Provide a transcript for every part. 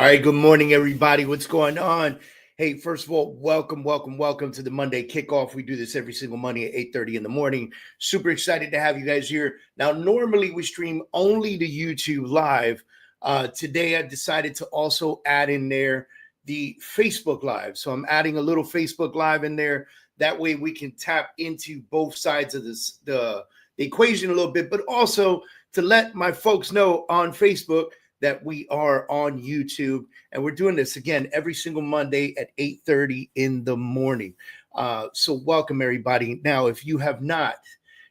All right, good morning, everybody. What's going on? Hey, first of all, welcome to the Monday Kickoff. We do this every single Monday at 8:30 in the morning. Super excited to have you guys here. Now, normally we stream only to YouTube Live. Today, I decided to also add in there the Facebook Live. So I'm adding a little Facebook Live in there. That way we can tap into both sides of the equation a little bit, but also to let my folks know on Facebook that we are on YouTube, and we're doing this again every single Monday at 8:30 in the morning. So welcome, everybody. Now, if you have not,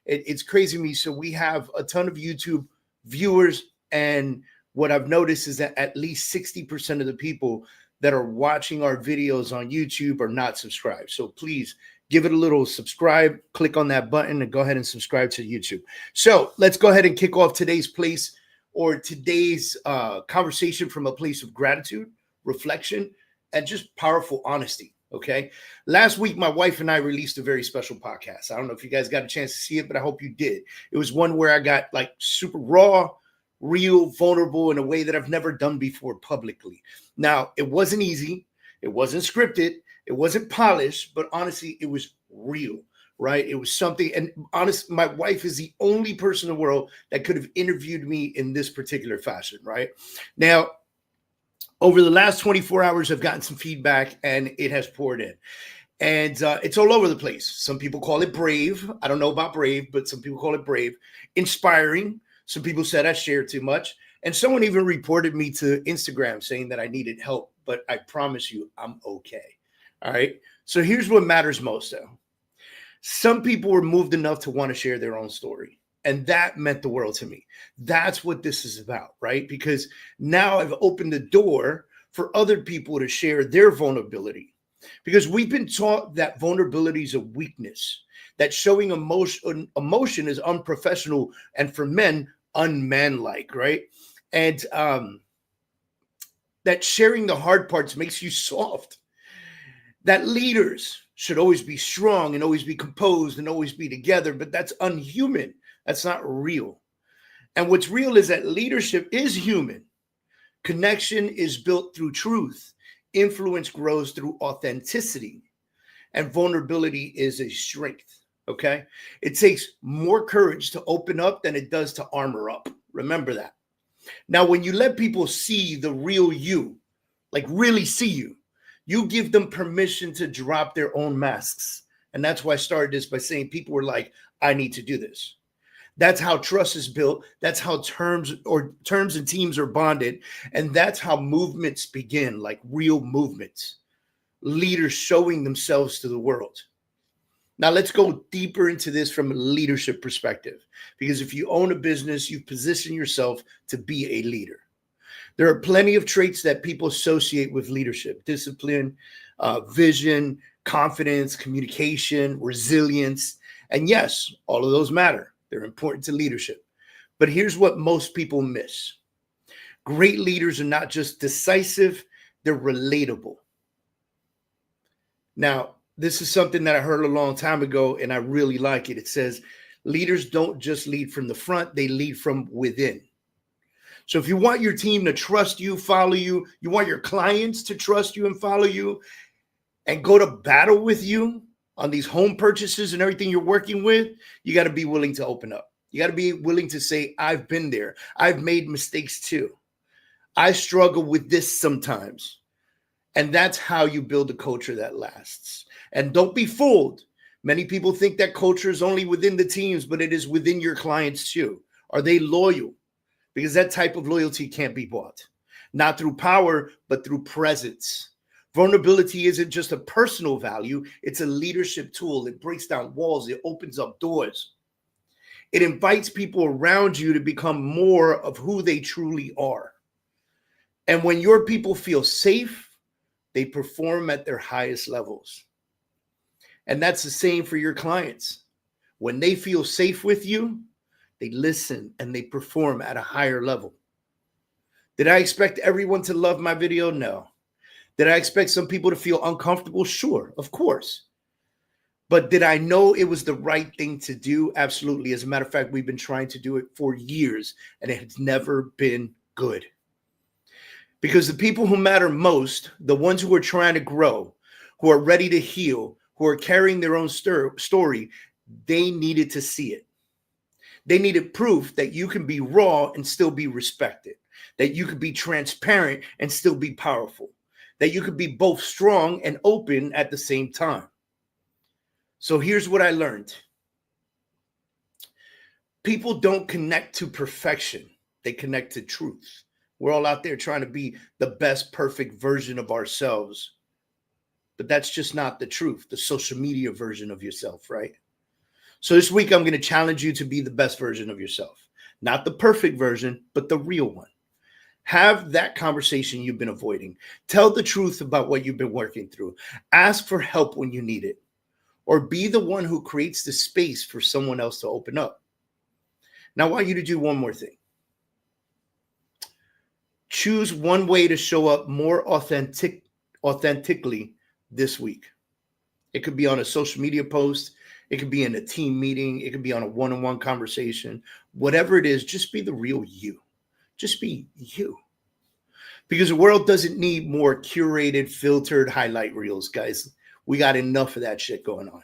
it's crazy to me. So we have a ton of YouTube viewers, and what I've noticed is that at least 60% of the people that are watching our videos on YouTube are not subscribed. So please give it a little subscribe, click on that button, and go ahead and subscribe to YouTube. So let's go ahead and kick off today's conversation from a place of gratitude, reflection, and just powerful honesty. Okay. Last week, my wife and I released a very special podcast. I don't know if you guys got a chance to see it, but I hope you did. It was one where I got like super raw, real, vulnerable in a way that I've never done before publicly. Now, it wasn't easy. It wasn't scripted. It wasn't polished, but honestly, it was real. Right. It was something. And honestly, my wife is the only person in the world that could have interviewed me in this particular fashion. Right now, over the last 24 hours, I've gotten some feedback and it has poured in. And it's all over the place. Some people call it brave. I don't know about brave, but some people call it brave. Inspiring. Some people said I shared too much. And someone even reported me to Instagram saying that I needed help. But I promise you, I'm okay. All right. So here's what matters most, though. Some people were moved enough to want to share their own story. And that meant the world to me. That's what this is about, right? Because now I've opened the door for other people to share their vulnerability. Because we've been taught that vulnerability is a weakness, that showing emotion is unprofessional, and for men, unmanlike, right? And that sharing the hard parts makes you soft. That leaders should always be strong and always be composed and always be together, but that's unhuman. That's not real. And what's real is that leadership is human. Connection is built through truth. Influence grows through authenticity. And vulnerability is a strength, okay? It takes more courage to open up than it does to armor up. Remember that. Now, when you let people see the real you, like really see you, you give them permission to drop their own masks. And that's why I started this by saying people were like, I need to do this. That's how trust is built. That's how terms and teams are bonded. And that's how movements begin, like real movements. Leaders showing themselves to the world. Now let's go deeper into this from a leadership perspective. Because if you own a business, you position yourself to be a leader. There are plenty of traits that people associate with leadership: discipline, vision, confidence, communication, resilience. And yes, all of those matter. They're important to leadership. But here's what most people miss. Great leaders are not just decisive, they're relatable. Now, this is something that I heard a long time ago, and I really like it. It says, leaders don't just lead from the front, they lead from within. So if you want your team to trust you, follow you, you want your clients to trust you and follow you and go to battle with you on these home purchases and everything you're working with, you got to be willing to open up. You got to be willing to say, I've been there. I've made mistakes too. I struggle with this sometimes. And that's how you build a culture that lasts. And don't be fooled. Many people think that culture is only within the teams, but it is within your clients too. Are they loyal? Because that type of loyalty can't be bought. Not through power, but through presence. Vulnerability isn't just a personal value. It's a leadership tool. It breaks down walls. It opens up doors. It invites people around you to become more of who they truly are. And when your people feel safe, they perform at their highest levels. And that's the same for your clients. When they feel safe with you, they listen and they perform at a higher level. Did I expect everyone to love my video? No. Did I expect some people to feel uncomfortable? Sure, of course. But did I know it was the right thing to do? Absolutely. As a matter of fact, we've been trying to do it for years and it has never been good. Because the people who matter most, the ones who are trying to grow, who are ready to heal, who are carrying their own story, they needed to see it. They needed proof that you can be raw and still be respected, that you could be transparent and still be powerful, that you could be both strong and open at the same time. So here's what I learned. People don't connect to perfection. They connect to truth. We're all out there trying to be the best, perfect version of ourselves. But that's just not the truth, the social media version of yourself, right? So this week, I'm going to challenge you to be the best version of yourself. Not the perfect version, but the real one. Have that conversation you've been avoiding. Tell the truth about what you've been working through. Ask for help when you need it. Or be the one who creates the space for someone else to open up. Now, I want you to do one more thing. Choose one way to show up more authentically this week. It could be on a social media post. It could be in a team meeting. It could be on a one-on-one conversation. Whatever it is, just be the real you. Just be you. Because the world doesn't need more curated, filtered highlight reels, guys. We got enough of that shit going on.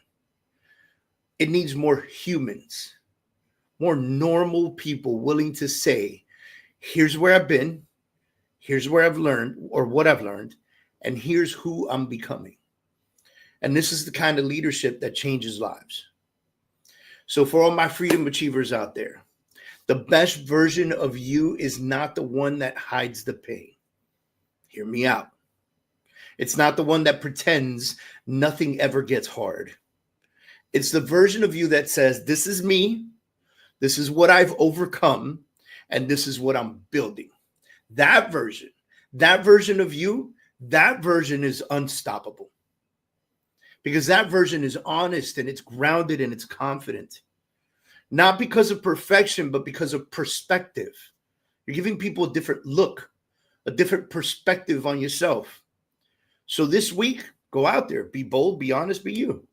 It needs more humans, more normal people willing to say, here's where I've been, here's where I've learned, or what I've learned, and here's who I'm becoming. And this is the kind of leadership that changes lives. So for all my freedom achievers out there, the best version of you is not the one that hides the pain. Hear me out. It's not the one that pretends nothing ever gets hard. It's the version of you that says, this is me, this is what I've overcome, and this is what I'm building. That version of you, that version is unstoppable. Because that version is honest and it's grounded and it's confident. Not because of perfection, but because of perspective. You're giving people a different look, a different perspective on yourself. So this week, go out there, be bold, be honest, be you.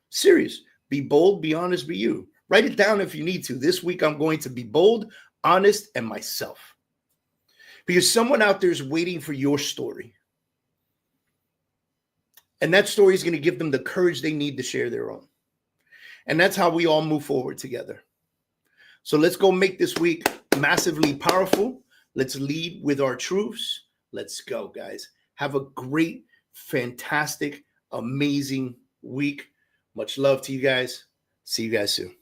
Serious, be bold, be honest, be you. Write it down if you need to. This week, I'm going to be bold, honest, and myself. Because someone out there is waiting for your story. And that story is going to give them the courage they need to share their own. And that's how we all move forward together. So let's go make this week massively powerful. Let's lead with our truths. Let's go, guys. Have a great, fantastic, amazing week. Much love to you guys. See you guys soon.